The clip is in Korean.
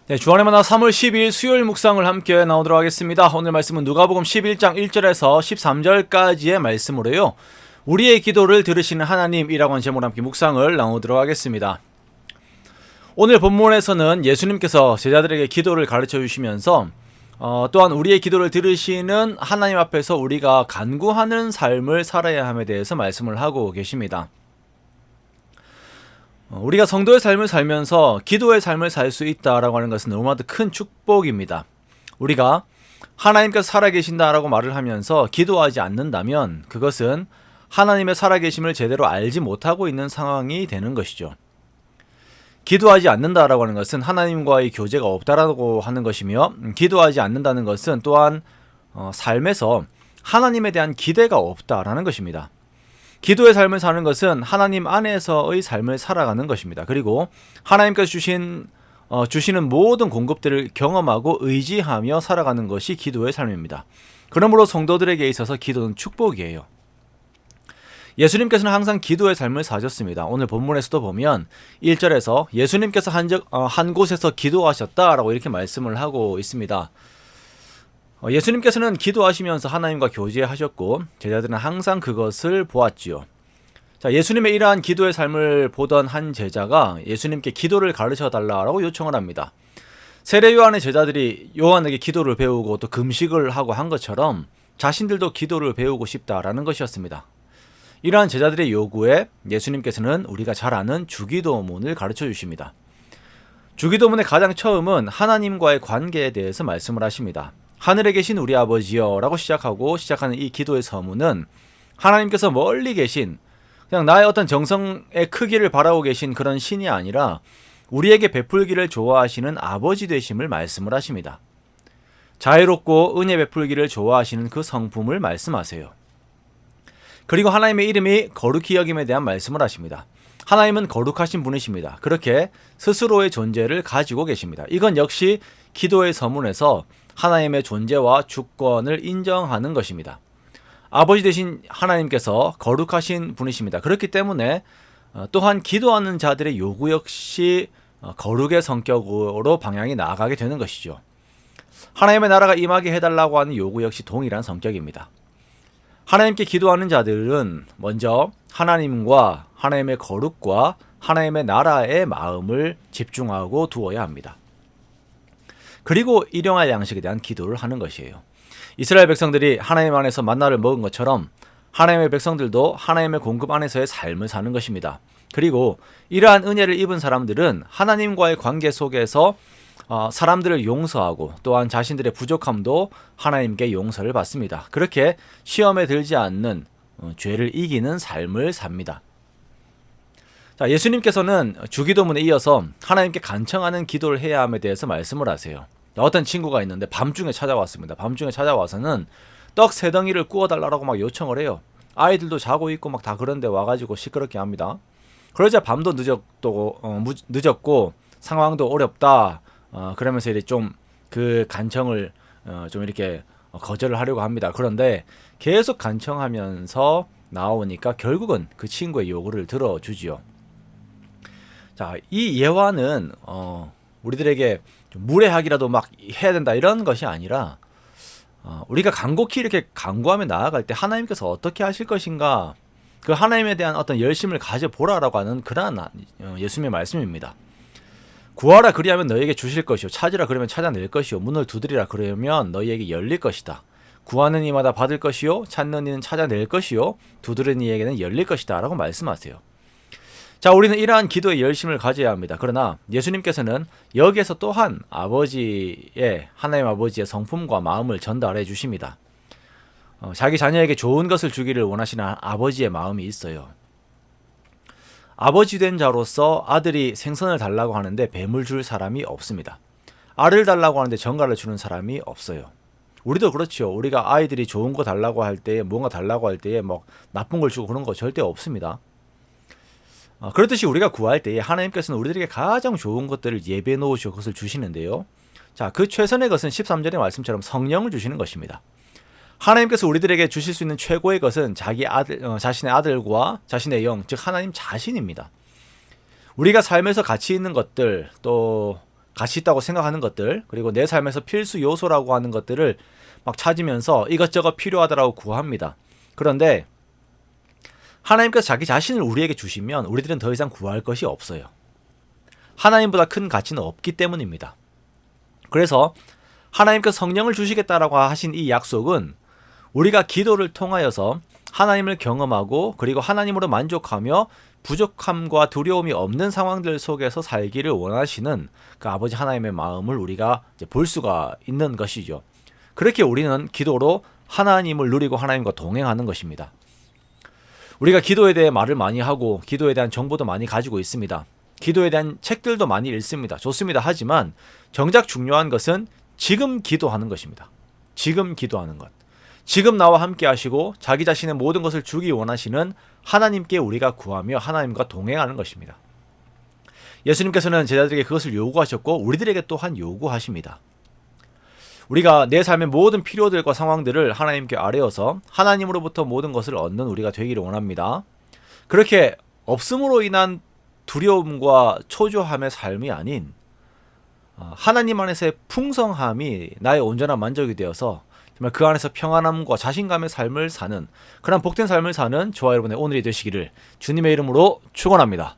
네, 주안의 만나 3월 12일 수요일 묵상을 함께 나오도록 하겠습니다. 오늘 말씀은 누가복음 11장 1절에서 13절까지의 말씀으로요. 우리의 기도를 들으시는 하나님이라고 하는 제목으로 함께 묵상을 나오도록 하겠습니다. 오늘 본문에서는 예수님께서 제자들에게 기도를 가르쳐 주시면서 또한 우리의 기도를 들으시는 하나님 앞에서 우리가 간구하는 삶을 살아야 함에 대해서 말씀을 하고 계십니다. 우리가 성도의 삶을 살면서 기도의 삶을 살 수 있다라고 하는 것은 너무나도 큰 축복입니다. 우리가 하나님께서 살아계신다라고 말을 하면서 기도하지 않는다면 그것은 하나님의 살아계심을 제대로 알지 못하고 있는 상황이 되는 것이죠. 기도하지 않는다라고 하는 것은 하나님과의 교제가 없다라고 하는 것이며, 기도하지 않는다는 것은 또한 삶에서 하나님에 대한 기대가 없다라는 것입니다. 기도의 삶을 사는 것은 하나님 안에서의 삶을 살아가는 것입니다. 그리고 하나님께서 주시는 모든 공급들을 경험하고 의지하며 살아가는 것이 기도의 삶입니다. 그러므로 성도들에게 있어서 기도는 축복이에요. 예수님께서는 항상 기도의 삶을 사셨습니다. 오늘 본문에서도 보면 1절에서 예수님께서 한 곳에서 기도하셨다라고 이렇게 말씀을 하고 있습니다. 예수님께서는 기도하시면서 하나님과 교제하셨고 제자들은 항상 그것을 보았지요. 자, 예수님의 이러한 기도의 삶을 보던 한 제자가 예수님께 기도를 가르쳐 달라고 요청을 합니다. 세례 요한의 제자들이 요한에게 기도를 배우고 또 금식을 하고 한 것처럼 자신들도 기도를 배우고 싶다라는 것이었습니다. 이러한 제자들의 요구에 예수님께서는 우리가 잘 아는 주기도문을 가르쳐 주십니다. 주기도문의 가장 처음은 하나님과의 관계에 대해서 말씀을 하십니다. 하늘에 계신 우리 아버지여 라고 시작하는 이 기도의 서문은 하나님께서 멀리 계신, 그냥 나의 어떤 정성의 크기를 바라고 계신 그런 신이 아니라 우리에게 베풀기를 좋아하시는 아버지 되심을 말씀을 하십니다. 자애롭고 은혜 베풀기를 좋아하시는 그 성품을 말씀하세요. 그리고 하나님의 이름이 거룩히 여김에 대한 말씀을 하십니다. 하나님은 거룩하신 분이십니다. 그렇게 스스로의 존재를 가지고 계십니다. 이건 역시 기도의 서문에서 하나님의 존재와 주권을 인정하는 것입니다. 아버지 되신 하나님께서 거룩하신 분이십니다. 그렇기 때문에 또한 기도하는 자들의 요구 역시 거룩의 성격으로 방향이 나아가게 되는 것이죠. 하나님의 나라가 임하게 해달라고 하는 요구 역시 동일한 성격입니다. 하나님께 기도하는 자들은 먼저 하나님과 하나님의 거룩과 하나님의 나라의 마음을 집중하고 두어야 합니다. 그리고 일용할 양식에 대한 기도를 하는 것이에요. 이스라엘 백성들이 하나님 안에서 만나를 먹은 것처럼 하나님의 백성들도 하나님의 공급 안에서의 삶을 사는 것입니다. 그리고 이러한 은혜를 입은 사람들은 하나님과의 관계 속에서 사람들을 용서하고 또한 자신들의 부족함도 하나님께 용서를 받습니다. 그렇게 시험에 들지 않는 죄를 이기는 삶을 삽니다. 자, 예수님께서는 주기도문에 이어서 하나님께 간청하는 기도를 해야 함에 대해서 말씀을 하세요. 어떤 친구가 있는데 밤중에 찾아왔습니다. 밤중에 찾아와서는 떡 3덩이를 구워달라고 막 요청을 해요. 아이들도 자고 있고 막 다 그런데 와가지고 시끄럽게 합니다. 그러자 밤도 늦었고 상황도 어렵다. 그러면서 이제 좀 그 간청을 좀 이렇게 거절을 하려고 합니다. 그런데 계속 간청하면서 나오니까 결국은 그 친구의 요구를 들어주지요. 자, 이 예화는 우리들에게 좀 무례하기라도 막 해야 된다 이런 것이 아니라 우리가 간곡히 이렇게 간구하며 나아갈 때 하나님께서 어떻게 하실 것인가, 그 하나님에 대한 어떤 열심을 가져보라라고 하는 그러한 예수님의 말씀입니다. 구하라 그리하면 너희에게 주실 것이요, 찾으라 그러면 찾아낼 것이요, 문을 두드리라 그러면 너희에게 열릴 것이다. 구하는 이마다 받을 것이요, 찾는 이는 찾아낼 것이요, 두드리는 이에게는 열릴 것이다 라고 말씀하세요. 자, 우리는 이러한 기도의 열심을 가져야 합니다. 그러나 예수님께서는 여기에서 또한 하나님 아버지의 성품과 마음을 전달해 주십니다. 자기 자녀에게 좋은 것을 주기를 원하시는 아버지의 마음이 있어요. 아버지 된 자로서 아들이 생선을 달라고 하는데 뱀을 줄 사람이 없습니다. 알을 달라고 하는데 정갈을 주는 사람이 없어요. 우리도 그렇죠. 우리가 아이들이 좋은 거 달라고 할 때에, 뭔가 달라고 할 때에 막 나쁜 걸 주고 그런 거 절대 없습니다. 그렇듯이 우리가 구할 때에 하나님께서는 우리들에게 가장 좋은 것들을 예배해 놓으시고 그것을 주시는데요. 자, 그 최선의 것은 13절의 말씀처럼 성령을 주시는 것입니다. 하나님께서 우리들에게 주실 수 있는 최고의 것은 자신의 아들과 자신의 영, 즉 하나님 자신입니다. 우리가 삶에서 가치 있는 것들, 또 가치 있다고 생각하는 것들, 그리고 내 삶에서 필수 요소라고 하는 것들을 막 찾으면서 이것저것 필요하다라고 구합니다. 그런데 하나님께서 자기 자신을 우리에게 주시면 우리들은 더 이상 구할 것이 없어요. 하나님보다 큰 가치는 없기 때문입니다. 그래서 하나님께서 성령을 주시겠다라고 하신 이 약속은 우리가 기도를 통하여서 하나님을 경험하고 그리고 하나님으로 만족하며 부족함과 두려움이 없는 상황들 속에서 살기를 원하시는 그 아버지 하나님의 마음을 우리가 이제 볼 수가 있는 것이죠. 그렇게 우리는 기도로 하나님을 누리고 하나님과 동행하는 것입니다. 우리가 기도에 대해 말을 많이 하고 기도에 대한 정보도 많이 가지고 있습니다. 기도에 대한 책들도 많이 읽습니다. 좋습니다. 하지만 정작 중요한 것은 지금 기도하는 것입니다. 지금 기도하는 것. 지금 나와 함께 하시고 자기 자신의 모든 것을 주기 원하시는 하나님께 우리가 구하며 하나님과 동행하는 것입니다. 예수님께서는 제자들에게 그것을 요구하셨고 우리들에게 또한 요구하십니다. 우리가 내 삶의 모든 필요들과 상황들을 하나님께 아뢰어서 하나님으로부터 모든 것을 얻는 우리가 되기를 원합니다. 그렇게 없음으로 인한 두려움과 초조함의 삶이 아닌 하나님 안에서의 풍성함이 나의 온전한 만족이 되어서 정말 그 안에서 평안함과 자신감의 삶을 사는 그런 복된 삶을 사는 저와 여러분의 오늘이 되시기를 주님의 이름으로 축원합니다.